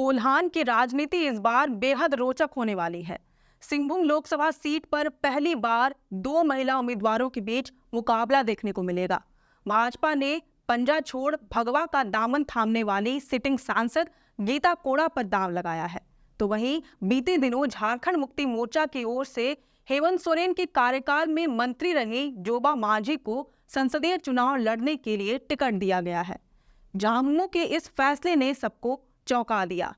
कोल्हान की राजनीति इस बार बेहद रोचक होने वाली है। सिंहभूम लोकसभा सीट पर पहली बार दो महिला उम्मीदवारों के बीच मुकाबला देखने को मिलेगा। भाजपा ने पंजा छोड़ भगवा का दामन थामने वाली सिटिंग सांसद गीता कोड़ा पर दांव लगाया है, तो वहीं बीते दिनों झारखंड मुक्ति मोर्चा की ओर से हेमंत सोरेन के कार्यकाल में मंत्री रही जोबा मांझी को संसदीय चुनाव लड़ने के लिए टिकट दिया गया है। झामुमो के इस फैसले ने सबको चौंका दिया।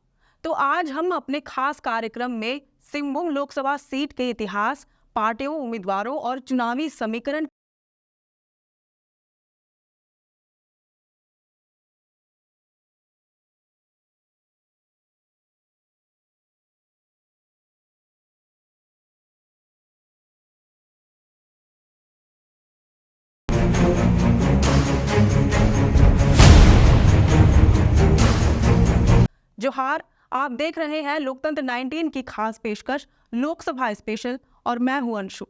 तो आज हम अपने खास कार्यक्रम में सिंहभूम लोकसभा सीट के इतिहास, पार्टियों, उम्मीदवारों और चुनावी समीकरण जोहार। आप देख रहे हैं लोकतंत्र 19 की खास पेशकश लोकसभा स्पेशल और मैं हूं अंशु।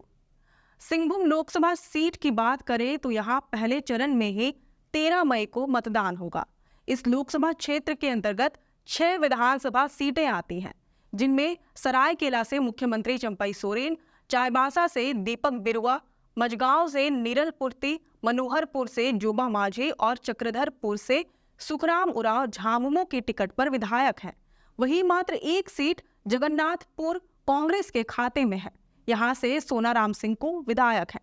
सिंहभूम लोकसभा सीट की बात करें तो यहां पहले चरण में ही 13 मई को मतदान होगा। इस लोकसभा क्षेत्र के अंतर्गत 6 विधानसभा सीटें आती हैं, जिनमें सरायकेला से मुख्यमंत्री चंपई सोरेन, चाईबासा से दीपक बिरुआ, मझगांव से नीरल पूर्ति, मनोहरपुर से जोबा मांझी और चक्रधरपुर से सुखराम उरांव झामुमो की टिकट पर विधायक हैं। वहीं मात्र एक सीट जगन्नाथपुर कांग्रेस के खाते में है। यहां से सोनाराम सिंह को विधायक हैं।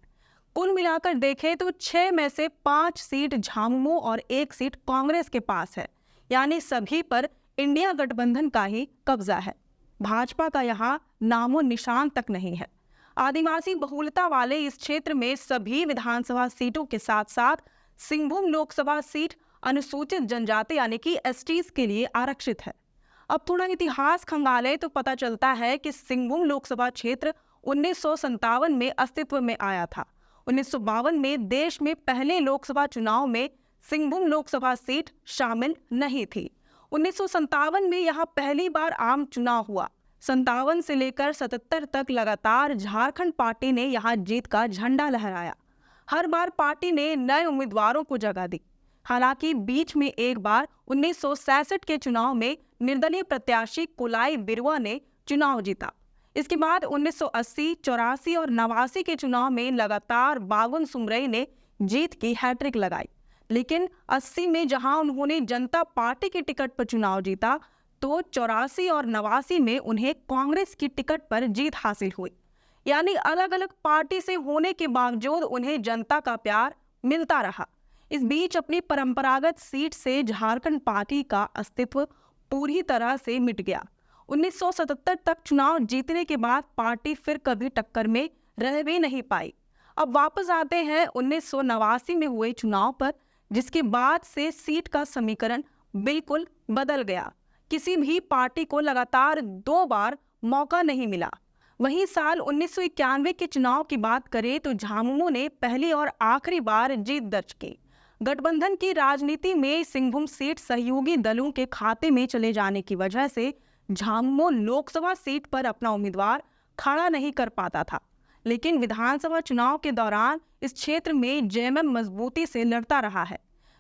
कुल मिलाकर देखें तो 6 में से 5 सीट झामुमो और 1 सीट कांग्रेस के पास है, यानी सभी पर इंडिया गठबंधन का ही कब्जा है। भाजपा का यहाँ नामो निशान तक नहीं है। आदिवासी बहुलता वाले इस क्षेत्र में सभी विधानसभा सीटों के साथ साथ सिंहभूम लोकसभा सीट अनुसूचित जनजाति यानी कि एसटीज के लिए आरक्षित है। अब थोड़ा इतिहास खंगाले तो पता चलता है कि सिंहभूम लोकसभा क्षेत्र 1957 में अस्तित्व में आया था। 1952 में देश में पहले लोकसभा चुनाव में सिंहभूम लोकसभा सीट शामिल नहीं थी। 1957 में यहाँ पहली बार आम चुनाव हुआ। 57 से लेकर 77 तक लगातार झारखंड पार्टी ने यहाँ जीत का झंडा लहराया। हर बार पार्टी ने नए उम्मीदवारों को जगह दी। हालांकि बीच में एक बार 1966 के चुनाव में निर्दलीय प्रत्याशी कुलाई बिरुआ ने चुनाव जीता। इसके बाद 1980, 84 और 89 के चुनाव में लगातार बावन सुमरई ने जीत की हैट्रिक लगाई। लेकिन 80 में जहां उन्होंने जनता पार्टी की टिकट पर चुनाव जीता, तो 84 और 89 में उन्हें कांग्रेस की टिकट पर जीत हासिल हुई। यानी अलग अलग पार्टी से होने के बावजूद उन्हें जनता का प्यार मिलता रहा। इस बीच अपनी परंपरागत सीट से झारखंड पार्टी का अस्तित्व पूरी तरह से मिट गया। 1977 तक चुनाव जीतने के बाद पार्टी फिर कभी टक्कर में रह भी नहीं पाई। अब वापस आते हैं 1989 में हुए चुनाव पर, जिसके बाद से सीट का समीकरण बिल्कुल बदल गया। किसी भी पार्टी को लगातार 2 बार मौका नहीं मिला। वहीं साल 1991 के चुनाव की बात करें तो झामुमो ने पहली और आखिरी बार जीत दर्ज की। गठबंधन की राजनीति में सिंहभूम सीट सहयोगी दलों के खाते में चले जाने की वजह से झामुमो लोकसभा सीट पर अपना उम्मीदवार खड़ा नहीं कर पाता था। लेकिन विधानसभा चुनाव के दौरान इस क्षेत्र में जेएमएम मजबूती से लड़ता रहा है।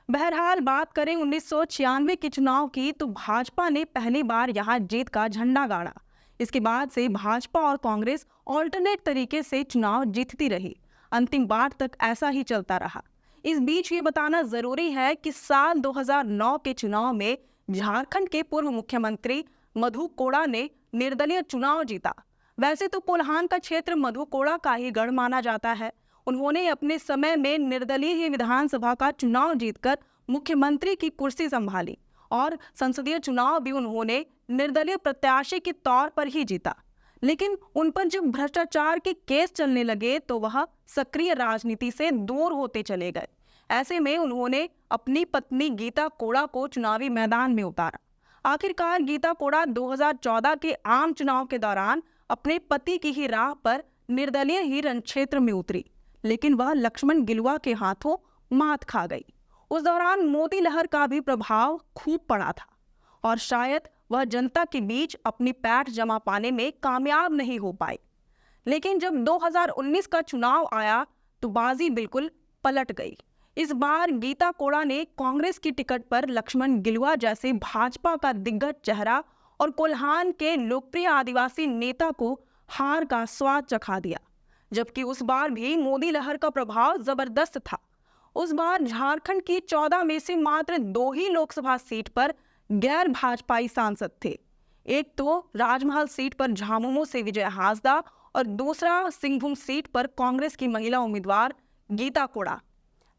बहरहाल बात करें 1996 के चुनाव की, तो भाजपा ने पहली बार यहाँ जीत का झंडा गाड़ा। इसके बाद से भाजपा और कांग्रेस ऑल्टरनेट तरीके से चुनाव जीतती रही। अंतिम बार तक ऐसा ही चलता रहा। इस बीच ये बताना जरूरी है कि साल 2009 के चुनाव में झारखंड के पूर्व मुख्यमंत्री मधु कोड़ा ने निर्दलीय चुनाव जीता। वैसे तो कोल्हान का क्षेत्र मधु कोड़ा का ही गढ़ माना जाता है। उन्होंने अपने समय में निर्दलीय ही विधानसभा का चुनाव जीतकर मुख्यमंत्री की कुर्सी संभाली और संसदीय चुनाव भी उन्होंने निर्दलीय प्रत्याशी के तौर पर ही जीता। लेकिन उन पर जब भ्रष्टाचार के केस चलने लगे तो वह सक्रिय राजनीति से दूर होते चले गए। ऐसे में उन्होंने अपनी पत्नी गीता कोड़ा को चुनावी मैदान में उतारा। आखिरकार गीता कोड़ा 2014 के आम चुनाव के दौरान अपने पति की ही राह पर निर्दलीय ही रण क्षेत्र में उतरी, लेकिन वह लक्ष्मण गिलुआ के हाथों मात खा गई। उस दौरान मोदी लहर का भी प्रभाव खूब पड़ा था और शायद वह जनता के बीच अपनी पैठ जमा पाने में कामयाब नहीं हो पाई। लेकिन जब 2019 का चुनाव आया तो बाजी बिल्कुल पलट गई। इस बार गीता कोड़ा ने कांग्रेस की टिकट पर लक्ष्मण गिलुआ जैसे भाजपा का दिग्गज चेहरा और कोल्हान के लोकप्रिय आदिवासी नेता को हार का स्वाद चखा दिया। जबकि उस बार भी मोदी लहर का प्रभाव जबरदस्त था। उस बार झारखंड की 14 में से मात्र 2 ही लोकसभा सीट पर गैर भाजपाई सांसद थे। एक तो राजमहल सीट पर झामुमो से विजय हांसदा और दूसरा सिंहभूम सीट पर कांग्रेस की महिला उम्मीदवार गीता कोड़ा।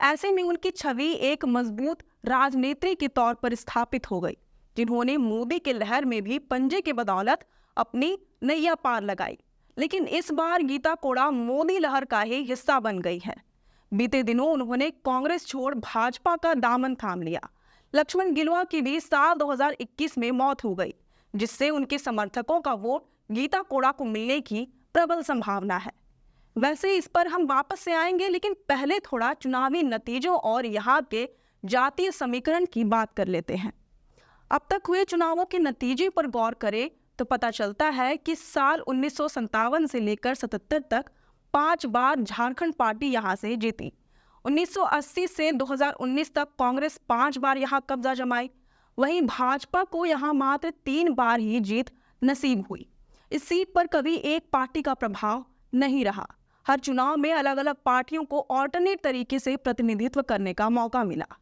ऐसे में उनकी छवि एक मजबूत राजनेत्री के तौर पर स्थापित हो गई, जिन्होंने मोदी के लहर में भी पंजे के बदौलत अपनी नैया पार लगाई। लेकिन इस बार गीता कोड़ा मोदी लहर का ही हिस्सा बन गई है। बीते दिनों उन्होंने कांग्रेस छोड़ भाजपा का दामन थाम लिया। लक्ष्मण गिलुआ की भी साल 2021 में मौत हो गई, जिससे उनके समर्थकों का वोट गीता कोड़ा को मिलने की प्रबल संभावना है। वैसे इस पर हम वापस से आएंगे, लेकिन पहले थोड़ा चुनावी नतीजों और यहाँ के जातीय समीकरण की बात कर लेते हैं। अब तक हुए चुनावों के नतीजे पर गौर करें तो पता चलता है कि साल 1957 से लेकर 77 तक 5 बार झारखंड पार्टी यहाँ से जीती। 1980 से 2019 तक कांग्रेस 5 बार यहाँ कब्जा जमाई। वहीं भाजपा को यहाँ मात्र 3 बार ही जीत नसीब हुई। इस सीट पर कभी एक पार्टी का प्रभाव नहीं रहा। हर चुनाव में अलग अलग पार्टियों को ऑल्टरनेट तरीके से प्रतिनिधित्व करने का मौका मिला।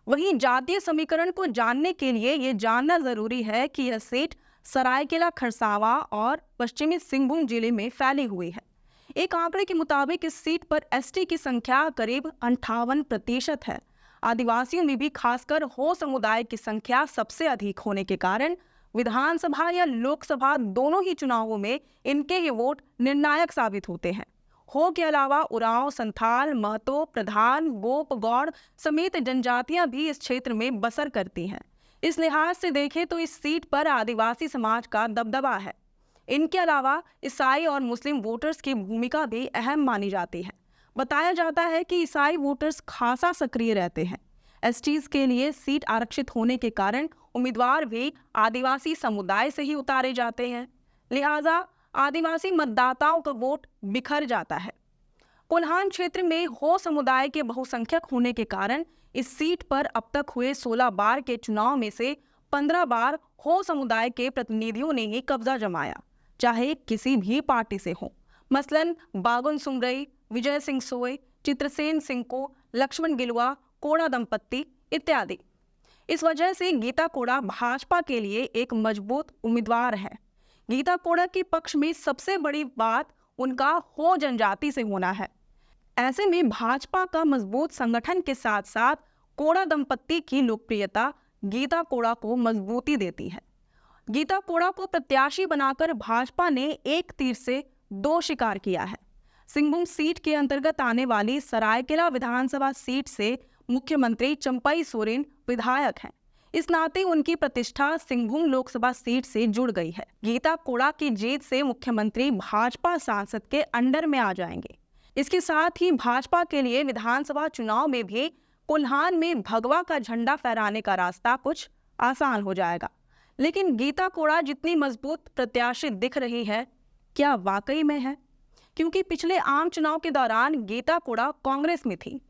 वहीं जातीय समीकरण को जानने के लिए ये जानना जरूरी है कि यह सीट सरायकेला खरसावां और पश्चिमी सिंहभूम जिले में फैली हुई है। एक आंकड़े के मुताबिक इस सीट पर एसटी की संख्या करीब 58% है। आदिवासियों में भी खासकर हो समुदाय की संख्या सबसे अधिक होने के कारण विधानसभा या लोकसभा दोनों ही चुनावों में इनके ये वोट निर्णायक साबित होते हैं। हो के अलावा उरांव, संथाल, महतो, प्रधान, गोप, गौड़ समेत जनजातियां भी इस क्षेत्र में बसर करती हैं। इस लिहाज से देखें तो इस सीट पर आदिवासी समाज का दबदबा है। इनके अलावा ईसाई और मुस्लिम वोटर्स की भूमिका भी अहम मानी जाती है। बताया जाता है कि ईसाई वोटर्स खासा सक्रिय रहते हैं। एसटीज के लिए सीट आरक्षित होने के कारण उम्मीदवार भी आदिवासी समुदाय से ही उतारे जाते हैं, लिहाजा आदिवासी मतदाताओं का वोट बिखर जाता है। कोल्हान क्षेत्र में हो समुदाय के बहुसंख्यक होने के कारण इस सीट पर अब तक हुए 16 बार के चुनाव में से 15 बार हो समुदाय के प्रतिनिधियों ने ही कब्जा जमाया, चाहे किसी भी पार्टी से हो। मसलन बागुन सुमरई, विजय सिंह सोय, चित्रसेन सिंह, लक्ष्मण गिलुआ, कोड़ा दंपत्ति इत्यादि। इस वजह से गीता कोड़ा भाजपा के लिए एक मजबूत उम्मीदवार है। गीता कोड़ा के पक्ष में सबसे बड़ी बात उनका हो जनजाति से होना है। ऐसे में भाजपा का मजबूत संगठन के साथ साथ कोड़ा दंपत्ति की लोकप्रियता गीता कोड़ा को मजबूती देती है। गीता कोड़ा को प्रत्याशी बनाकर भाजपा ने एक तीर से 2 शिकार किया है। सिंहभूम सीट के अंतर्गत आने वाली सरायकेला विधानसभा सीट से मुख्यमंत्री चंपई सोरेन विधायक हैं। इस नाते उनकी प्रतिष्ठा सिंहभूम लोकसभा सीट से जुड़ गई है। गीता कोड़ा की जीत से मुख्यमंत्री भाजपा सांसद के अंडर में आ जाएंगे। इसके साथ ही भाजपा के लिए विधानसभा चुनाव में भी कोल्हान में भगवा का झंडा फहराने का रास्ता कुछ आसान हो जाएगा। लेकिन गीता कोड़ा जितनी मजबूत प्रत्याशी दिख रही है, क्या वाकई में है? क्योंकि पिछले आम चुनाव के दौरान गीता कोड़ा कांग्रेस में थी,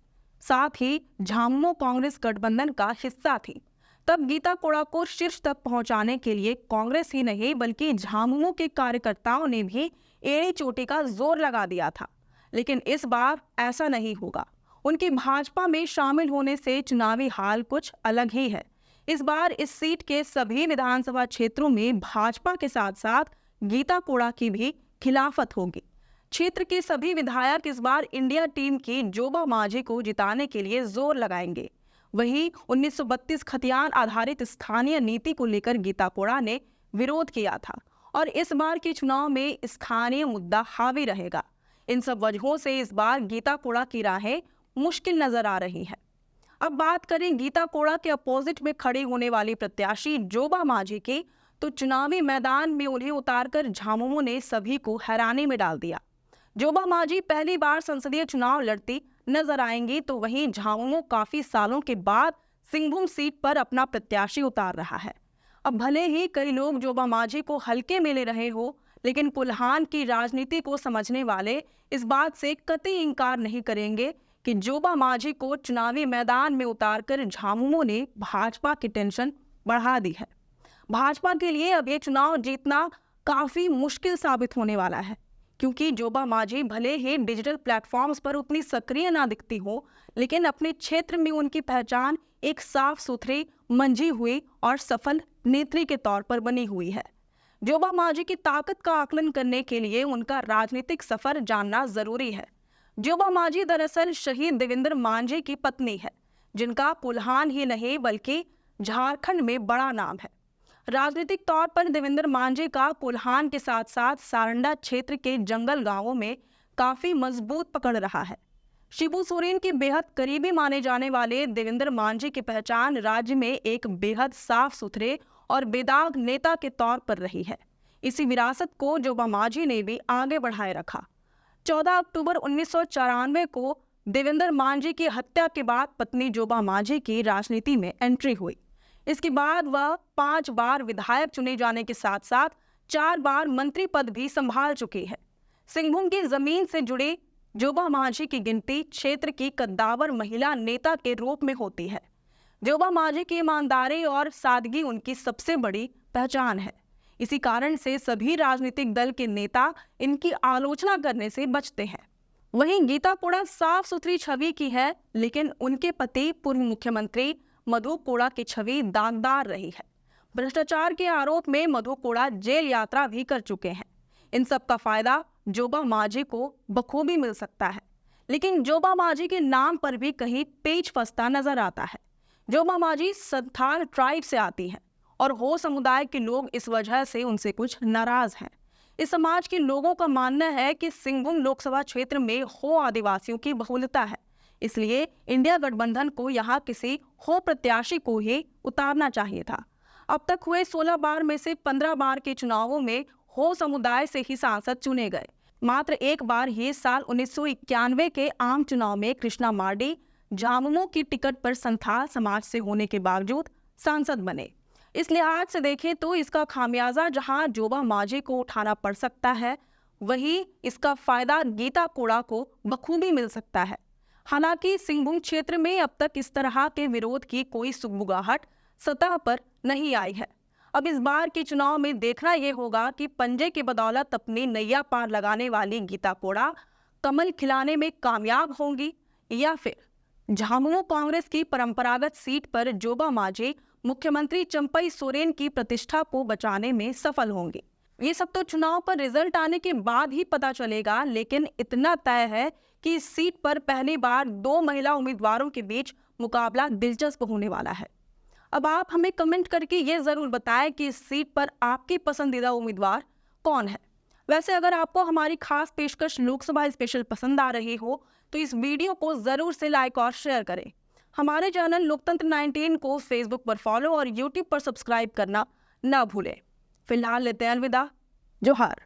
साथ ही झामुमो कांग्रेस गठबंधन का हिस्सा थी। तब गीता कोड़ा को शीर्ष तक पहुंचाने के लिए कांग्रेस ही नहीं बल्कि झामुमो के कार्यकर्ताओं ने भी एड़ी चोटी का जोर लगा दिया था। लेकिन इस बार ऐसा नहीं होगा। उनके भाजपा में शामिल होने से चुनावी हाल कुछ अलग ही है। इस बार इस सीट के सभी विधानसभा क्षेत्रों में भाजपा के साथ साथ गीता कोड़ा की भी खिलाफत होगी। क्षेत्र के सभी विधायक इस बार इंडिया टीम की जोबा माझी को जिताने के लिए जोर लगाएंगे। वहीं 1932 खतियान आधारित स्थानीय नीति को लेकर गीता कोड़ा ने विरोध किया था और इस बार के चुनाव में स्थानीय मुद्दा हावी रहेगा। इन सब वजहों से इस बार गीता कोड़ा की राहें मुश्किल नजर आ रही है। अब बात करें गीता कोड़ा के अपोजिट में खड़ी होने वाली प्रत्याशी जोबा माझी की, तो चुनावी मैदान में उन्हें उतारकर झामुमो ने सभी को हैरानी में डाल दिया। जोबा माझी पहली बार संसदीय चुनाव लड़ती नजर आएंगी, तो वहीं झामुमो काफी सालों के बाद सिंहभूम सीट पर अपना प्रत्याशी उतार रहा है। अब भले ही कई लोग जोबा माझी को हल्के में ले रहे हो, लेकिन कोल्हान की राजनीति को समझने वाले इस बात से कतई इंकार नहीं करेंगे कि जोबा माझी को चुनावी मैदान में उतारकर झामुमो ने भाजपा की टेंशन बढ़ा दी है। भाजपा के लिए अब ये चुनाव जीतना काफी मुश्किल साबित होने वाला है, क्योंकि जोबा मांझी भले ही डिजिटल प्लेटफॉर्म्स पर उतनी सक्रिय ना दिखती हो, लेकिन अपने क्षेत्र में उनकी पहचान एक साफ सुथरी, मंझी हुई और सफल नेत्री के तौर पर बनी हुई है। जोबा मांझी की ताकत का आकलन करने के लिए उनका राजनीतिक सफर जानना जरूरी है। जोबा मांझी दरअसल शहीद देवेंद्र मांझी की पत्नी है, जिनका पुल्हान ही नहीं बल्कि झारखंड में बड़ा नाम है। राजनीतिक तौर पर देवेंद्र मांझी का पुल्हान के साथ साथ सारंडा क्षेत्र के जंगल गांवों में काफी मजबूत पकड़ रहा है। शिबू सोरेन के बेहद करीबी माने जाने वाले देवेंद्र मांझी की पहचान राज्य में एक बेहद साफ सुथरे और बेदाग नेता के तौर पर रही है। इसी विरासत को जोबा मांझी ने भी आगे बढ़ाए रखा। 14 अक्टूबर 1994 को देवेंद्र मांझी की हत्या के बाद पत्नी जोबा मांझी की राजनीति में एंट्री हुई। इसके बाद वह 5 बार विधायक चुने जाने के साथ साथ 4 बार मंत्री पद भी संभाल चुकी है। सिंहभूम की जमीन से जुड़ी जोबा मांझी की गिनती क्षेत्र की कद्दावर महिला नेता के रूप में होती है। जोबा मांझी की ईमानदारी और सादगी उनकी सबसे बड़ी पहचान है। इसी कारण से सभी राजनीतिक दल के नेता इनकी आलोचना करने से बचते हैं। वहीं गीता कोड़ा साफ सुथरी छवि की है, लेकिन उनके पति पूर्व मुख्यमंत्री मधु कोड़ा की छवि दागदार रही है। भ्रष्टाचार के आरोप में मधु कोड़ा जेल यात्रा भी कर चुके हैं। इन सब का फायदा जोबा मांझी को बखूबी मिल सकता है, लेकिन जोबा मांझी के नाम पर भी कहीं पेच फंसता नजर आता है। जोबा मांझी संथाल ट्राइब से आती है और हो समुदाय के लोग इस वजह से उनसे कुछ नाराज हैं। इस समाज के लोगों का मानना है कि सिंहभूम लोकसभा क्षेत्र में हो आदिवासियों की बहुलता है, इसलिए इंडिया गठबंधन को यहाँ किसी हो प्रत्याशी को ही उतारना चाहिए था। अब तक हुए 16 बार में से 15 बार के चुनावों में हो समुदाय से ही सांसद चुने गए। मात्र एक बार ही साल 1991 के आम चुनाव में कृष्णा मार्डी झामुमो की टिकट पर संथाल समाज से होने के बावजूद सांसद बने। इस लिहाज से देखें तो इसका खामियाजा जहां जोबा मांझी को उठाना पड़ सकता है, वहीं इसका फायदा गीता कोड़ा को बखूबी मिल सकता है। हालांकि सिंहभूम क्षेत्र में अब तक इस तरह के विरोध की कोई सुगबुगाहट सतह पर नहीं आई है। अब इस बार के चुनाव में देखना यह होगा कि पंजे की बदौलत अपनी नैया पार लगाने वाली गीता कोड़ा कमल खिलाने में कामयाब होंगी या फिर झामुमो कांग्रेस की परंपरागत सीट पर जोबा मांझी मुख्यमंत्री चंपई सोरेन की प्रतिष्ठा को बचाने में सफल होंगी। ये सब तो चुनाव पर रिजल्ट आने के बाद ही पता चलेगा, लेकिन इतना तय है कि इस सीट पर पहली बार 2 महिला उम्मीदवारों के बीच मुकाबला दिलचस्प होने वाला है। अब आप हमें कमेंट करके ये जरूर बताएं कि इस सीट पर आपकी पसंदीदा उम्मीदवार कौन है। वैसे अगर आपको हमारी खास पेशकश लोकसभा स्पेशल पसंद आ रही हो तो इस वीडियो को जरूर से लाइक और शेयर करें। हमारे चैनल लोकतंत्र 19 को फेसबुक पर फॉलो और यूट्यूब पर सब्सक्राइब करना ना भूलें। फिलहाल लेते हैं अलविदा। जोहार।